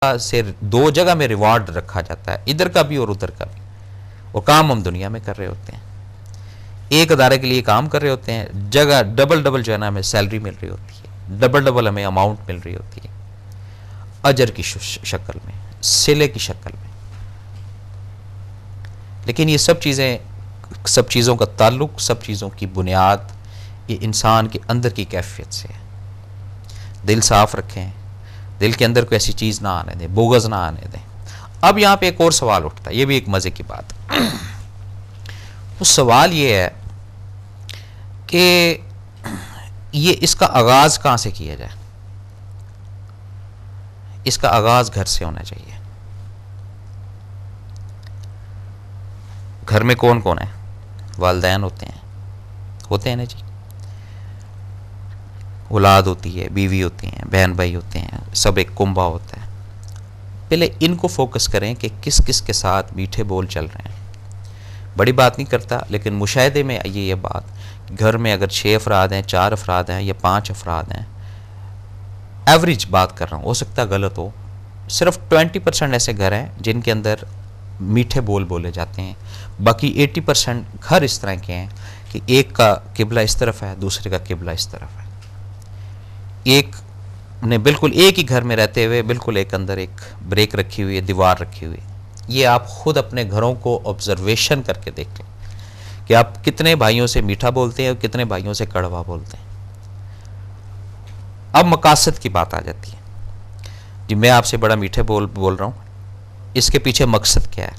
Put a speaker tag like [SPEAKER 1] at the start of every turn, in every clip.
[SPEAKER 1] से दो जगह में रिवॉर्ड रखा जाता है, इधर का भी और उधर का भी। और काम हम दुनिया में कर रहे होते हैं, एक अदारे के लिए काम कर रहे होते हैं, जगह डबल डबल जो है ना हमें सैलरी मिल रही होती है, डबल डबल हमें अमाउंट मिल रही होती है, अजर की शक्ल में, सिले की शक्ल में। लेकिन ये सब चीज़ों का ताल्लुक, सब चीज़ों की बुनियाद ये इंसान के अंदर की कैफियत से है। दिल साफ रखें, दिल के अंदर कोई ऐसी चीज़ ना आने दें, बोगज़ ना आने दें। अब यहाँ पे एक और सवाल उठता है, ये भी एक मज़े की बात है। वो सवाल ये है कि ये इसका आगाज़ कहाँ से किया जाए। इसका आगाज़ घर से होना चाहिए। घर में कौन कौन है? वालिदैन होते हैं ना जी, औलाद होती है, बीवी होती हैं, बहन भाई होते हैं, सब एक कुंबा होता है। पहले इनको फोकस करें कि किस किस के साथ मीठे बोल चल रहे हैं। बड़ी बात नहीं करता, लेकिन मुशाहिदे में ये बात, घर में अगर 6 अफराद हैं, 4 अफराद हैं या 5 अफराद हैं, एवरेज बात कर रहा हूँ, हो सकता गलत हो, सिर्फ 20% ऐसे घर हैं जिनके अंदर मीठे बोल बोले जाते हैं। बाकी 80% घर इस तरह के हैं कि एक का किबला इस तरफ है, दूसरे का किबला इस तरफ है। एक ने बिल्कुल एक ही घर में रहते हुए बिल्कुल एक अंदर एक ब्रेक रखी हुई है, दीवार रखी हुई है। ये आप खुद अपने घरों को ऑब्जर्वेशन करके देख लें कि आप कितने भाइयों से मीठा बोलते हैं और कितने भाइयों से कड़वा बोलते हैं। अब मकासद की बात आ जाती है जी, मैं आपसे बड़ा मीठे बोल रहा हूँ, इसके पीछे मकसद क्या है,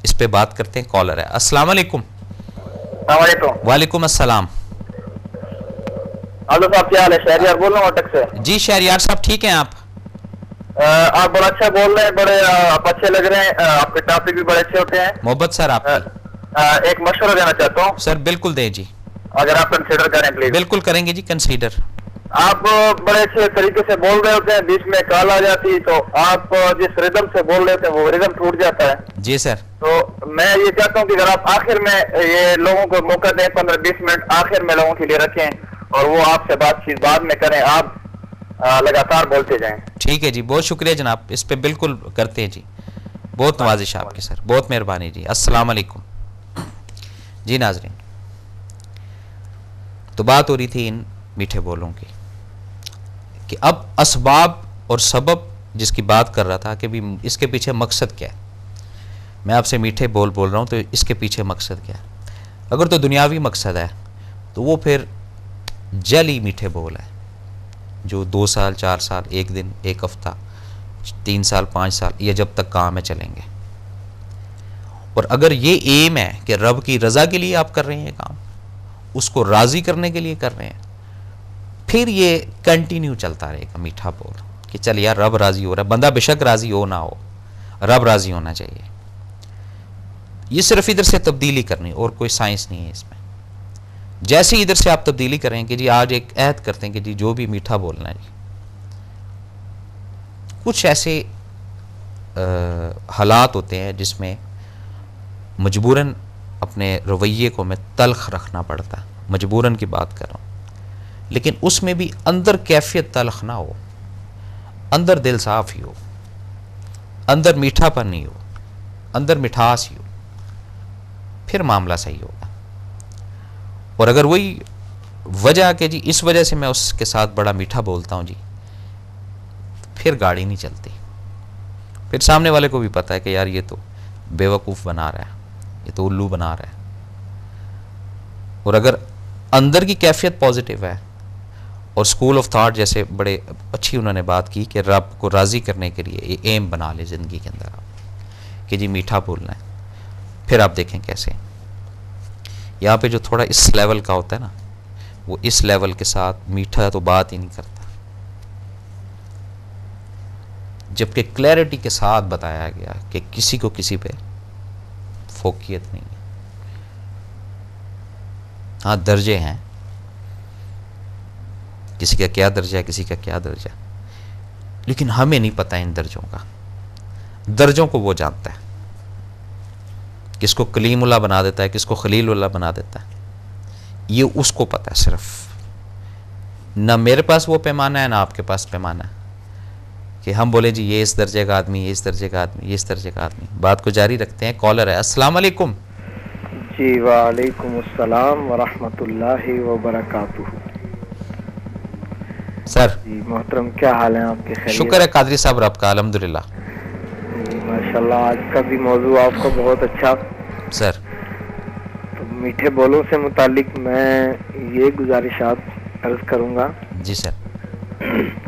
[SPEAKER 1] इस पे बात करते हैं। कॉलर है। अस्सलाम वालेकुम। वालेकुम अस्सलाम।
[SPEAKER 2] हेलो साहब, क्या हाल है? शहरियार बोल रहा हूँ अटक से।
[SPEAKER 1] जी शहरियार साहब, ठीक हैं आप?
[SPEAKER 2] आप बड़ा अच्छा बोल रहे हैं, बड़े आप अच्छे लग रहे हैं, आपके टॉपिक भी बड़े अच्छे होते हैं।
[SPEAKER 1] मोहब्बत सर आपकी।
[SPEAKER 2] एक मशवरा देना चाहता हूँ
[SPEAKER 1] सर। बिल्कुल दें जी,
[SPEAKER 2] अगर आप कंसीडर करें प्लीज।
[SPEAKER 1] बिल्कुल करेंगे जी कंसीडर।
[SPEAKER 2] आप बड़े अच्छे तरीके से बोल रहे होते हैं, बीच में कॉल आ जाती तो आप जिस रिदम से बोल रहे थे वो रिदम टूट जाता है।
[SPEAKER 1] जी सर।
[SPEAKER 2] तो मैं ये चाहता हूँ कि अगर आप आखिर में ये लोगों को मौका दें, 15-20 मिनट आखिर में लोगों के लिए रखें और वो आपसे बातचीत बाद में करें, आप लगातार बोलते जाएं।
[SPEAKER 1] ठीक है जी, बहुत शुक्रिया जनाब, इस पे बिल्कुल करते हैं जी। बहुत नवाजिश आपकी सर, बहुत मेहरबानी जी। अस्सलाम वालेकुम जी। नाजरीन, तो बात हो रही थी इन मीठे बोलों की कि अब असबाब और सबब जिसकी बात कर रहा था कि भी इसके पीछे मकसद क्या है। मैं आपसे मीठे बोल रहा हूँ तो इसके पीछे मकसद क्या है। अगर तो दुनियावी मकसद है तो वो फिर जली मीठे बोल है, जो 2 साल 4 साल, 1 दिन, 1 हफ्ता, 3 साल 5 साल, ये जब तक काम है चलेंगे। और अगर ये एम है कि रब की रज़ा के लिए आप कर रहे हैं काम, उसको राज़ी करने के लिए कर रहे हैं, फिर ये कंटिन्यू चलता रहेगा मीठा बोल कि चल यार रब राज़ी हो रहा है। बंदा बेशक राज़ी हो ना हो, रब राज़ी होना चाहिए। ये सिर्फ इधर से तब्दीली करनी, और कोई साइंस नहीं है इसमें। जैसे इधर से आप तब्दीली करें कि जी आज एक ऐद करते हैं कि जी जो भी मीठा बोलना है जी, कुछ ऐसे हालात होते हैं जिसमें मजबूरन अपने रवैये को मैं तल्ख रखना पड़ता है, मजबूरन की बात कर रहा हूँ। लेकिन उसमें भी अंदर कैफियत तल्ख ना हो, अंदर दिल साफ ही हो, अंदर मीठापन नहीं हो, अंदर मिठास ही हो, फिर मामला सही होगा। और अगर वही वजह कि जी इस वजह से मैं उसके साथ बड़ा मीठा बोलता हूँ जी, फिर गाड़ी नहीं चलती। फिर सामने वाले को भी पता है कि यार ये तो बेवकूफ़ बना रहा है, ये तो उल्लू बना रहा है। और अगर अंदर की कैफियत पॉजिटिव है, और स्कूल ऑफ थॉट जैसे बड़े अच्छी उन्होंने बात की कि रब को राज़ी करने के लिए एम बना ले ज़िंदगी के अंदर आप कि जी मीठा बोलना है, फिर आप देखें कैसे यहाँ पे जो थोड़ा इस लेवल का होता है ना, वो इस लेवल के साथ मीठा तो बात ही नहीं करता। जबकि क्लैरिटी के साथ बताया गया कि किसी को किसी पे फोकियत नहीं है। हाँ दर्जे हैं, किसी का क्या दर्जा है, किसी का क्या दर्जा, लेकिन हमें नहीं पता इन दर्जों का। दर्जों को वो जानता है, किसको कलीमुल्लाह बना देता है, किसको खलीलुल्लाह बना देता है, ये उसको पता है। सिर्फ ना मेरे पास वो पैमाना है, ना आपके पास पैमाना है। कि हम बोले जी ये इस दर्जे का आदमी, ये इस दर्जे का आदमी, ये इस दर्जे का आदमी। बात को जारी रखते हैं। कॉलर है, अस्सलाम वालेकुम।
[SPEAKER 3] जी वालेकुम अस्सलाम व रहमतुल्लाहि व बरकातुहू।
[SPEAKER 1] सर
[SPEAKER 3] जी मोहतरम, क्या हाल है आपके? खैरियत?
[SPEAKER 1] शुक्र है कादरी साहब रब का, अल्हम्दुलिल्लाह।
[SPEAKER 3] माशाल्लाह, आज का भी मौजू आपका बहुत अच्छा।
[SPEAKER 1] सर
[SPEAKER 3] तो मीठे बोलों से मुतालिक मैं ये गुजारिशात अर्ज करूँगा।
[SPEAKER 1] जी सर।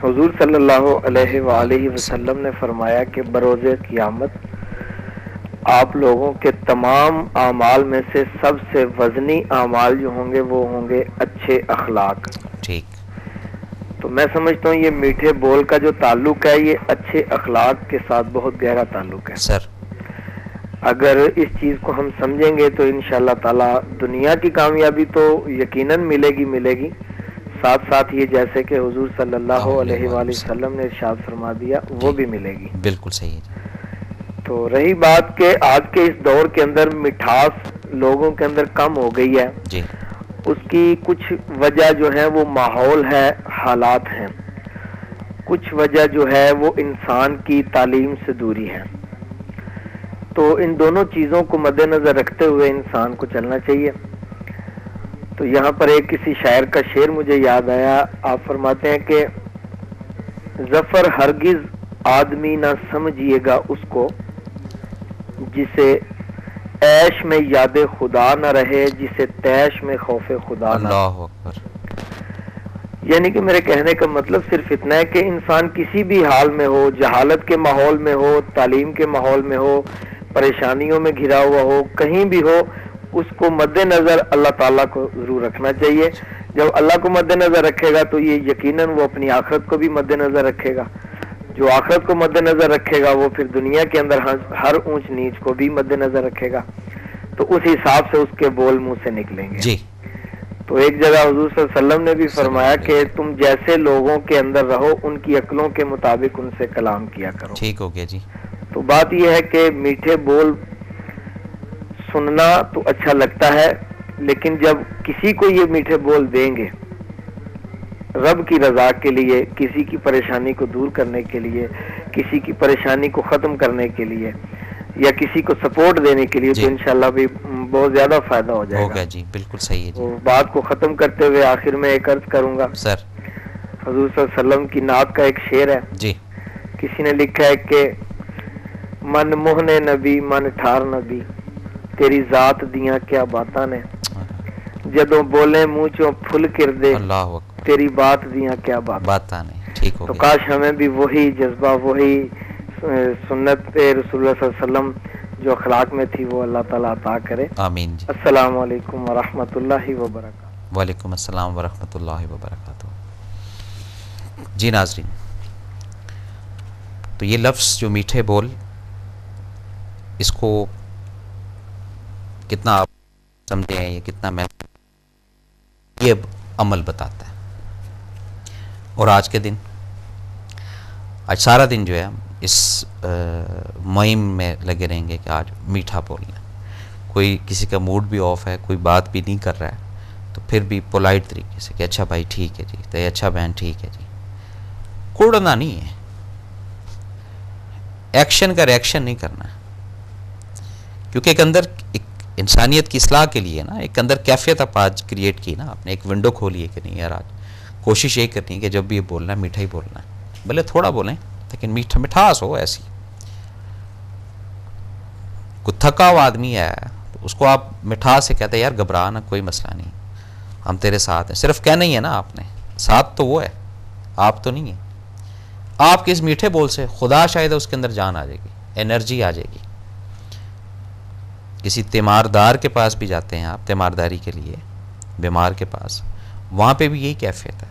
[SPEAKER 3] हुजूर सल्लल्लाहु अलैहि वसल्लम ने फरमाया कि बरोज़े क़यामत आप लोगों के तमाम आमाल में से सबसे वजनी आमाल जो होंगे वो होंगे अच्छे अखलाक।
[SPEAKER 1] ठीक।
[SPEAKER 3] तो मैं समझता हूँ ये मीठे बोल का जो ताल्लुक है ये अच्छे अखलाक के साथ बहुत गहरा ताल्लुक है।
[SPEAKER 1] सर
[SPEAKER 3] अगर इस चीज़ को हम समझेंगे तो इंशाअल्लाह ताला दुनिया की कामयाबी तो यकीनन मिलेगी, साथ साथ ये जैसे कि हुजूर सल्लल्लाहु अलैहि वसल्लम ने इरशाद फरमा दिया वो भी मिलेगी।
[SPEAKER 1] बिल्कुल सही है।
[SPEAKER 3] तो रही बात के आज के इस दौर के अंदर मिठास लोगों के अंदर कम हो गई है
[SPEAKER 1] जी।
[SPEAKER 3] उसकी कुछ वजह जो है वो माहौल है, हालात हैं। कुछ वजह जो है वो इंसान की तालीम से दूरी है। तो इन दोनों चीज़ों को मद्देनजर रखते हुए इंसान को चलना चाहिए। तो यहाँ पर एक किसी शायर का शेर मुझे याद आया। आप फरमाते हैं कि जफर हरगिज आदमी ना समझिएगा उसको जिसे ऐश में याद खुदा न रहे, जिसे तैश में खौफे खुदा न।
[SPEAKER 1] अल्लाह अकबर।
[SPEAKER 3] यानी कि मेरे कहने का मतलब सिर्फ इतना है कि इंसान किसी भी हाल में हो, जहालत के माहौल में हो, तालीम के माहौल में हो, परेशानियों में घिरा हुआ हो, कहीं भी हो, उसको मद्देनजर अल्लाह ताला को जरूर रखना चाहिए। जब अल्लाह को मद्देनजर रखेगा तो ये यकीनन वो अपनी आखिरत को भी मद्देनजर रखेगा। जो आखिरत को मद्देनजर रखेगा वो फिर दुनिया के अंदर हर ऊंच नीच को भी मद्देनजर रखेगा। तो उस हिसाब से उसके बोल मुंह से निकलेंगे
[SPEAKER 1] जी।
[SPEAKER 3] तो एक जगह हुजूर सल्लल्लाहु अलैहि वसल्लम ने भी फरमाया कि तुम जैसे लोगों के अंदर रहो उनकी अक्लों के मुताबिक उनसे कलाम किया करो।
[SPEAKER 1] ठीक हो गया जी।
[SPEAKER 3] तो बात यह है कि मीठे बोल सुनना तो अच्छा लगता है, लेकिन जब किसी को ये मीठे बोल देंगे रब की रजा के लिए, किसी की परेशानी को दूर करने के लिए, किसी की परेशानी को ख़त्म करने के लिए या किसी को सपोर्ट देने के लिए, तो इंशाल्लाह भी बहुत ज़्यादा फ़ायदा हो जाएगा।
[SPEAKER 1] होगा जी, बिल्कुल सही है जी।
[SPEAKER 3] तो बात को ख़त्म करते हुए आखिर में एक अर्ज करूँगा।
[SPEAKER 1] सर
[SPEAKER 3] हुजूर सल्लल्लाहु अलैहि वसल्लम की नात का एक शेर है
[SPEAKER 1] जी।
[SPEAKER 3] किसी ने लिखा है कि मन मोहने नबी मन ठार नबी तेरी जात दियां क्या बातां ने, जदों बोले मुंह चों फुल किर दे
[SPEAKER 1] अल्लाह अकबर
[SPEAKER 3] तेरी बात दियां क्या
[SPEAKER 1] बातां ने। ठीक हो
[SPEAKER 3] तो
[SPEAKER 1] गया।
[SPEAKER 3] काश हमें भी वही जज्बा, वही सुन्नत रसूलुल्लाह सल्लल्लाहु अलैहि वसल्लम जो अखलाक में थी वो अल्लाह ताला अता करे।
[SPEAKER 1] आमीन जी।
[SPEAKER 3] अस्सलाम वालेकुम व रहमतुल्लाहि व बरकातुहू।
[SPEAKER 1] वालेकुम अस्सलाम व रहमतुल्लाहि व बरकातुहू। जी नाज़रीन, तो ये लफ्ज़ जो मीठे बोल, इसको कितना आप समझे हैं, ये कितना मैं, ये अमल बताता है। और आज के दिन, आज सारा दिन जो है हम इस मुहिम में लगे रहेंगे कि आज मीठा बोलना है। कोई किसी का मूड भी ऑफ है, कोई बात भी नहीं कर रहा है, तो फिर भी पोलाइट तरीके से कि अच्छा भाई ठीक है जी, तो अच्छा बहन ठीक है जी, कोड़ना नहीं है, एक्शन का रिएक्शन नहीं करना है। क्योंकि एक अंदर एक इंसानियत की इस्लाह के लिए ना एक अंदर कैफियत आप आज क्रिएट की ना, आपने एक विंडो खोली है कि नहीं यार, आज कोशिश ये करनी है कि जब भी ये बोलना है मीठा ही बोलना है, भले थोड़ा बोलें लेकिन मिठास हो ऐसी। कोई थका हुआ आदमी है तो उसको आप मिठास से कहते हैं यार घबरा ना, कोई मसला नहीं, हम तेरे साथ हैं। सिर्फ कहना ही है ना आपने, साथ तो वो है, आप तो नहीं है। आपके इस मीठे बोल से खुदा शायद उसके अंदर जान आ जाएगी, एनर्जी आ जाएगी। किसी तीमारदार के पास भी जाते हैं आप, तीमारदारी के लिए बीमार के पास, वहाँ पे भी यही कैफियत है।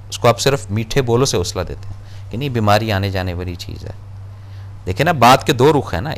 [SPEAKER 1] उसको आप सिर्फ मीठे बोलों से हौसला देते हैं कि नहीं बीमारी आने जाने वाली चीज़ है। देखिए ना, बात के दो रुख है ना।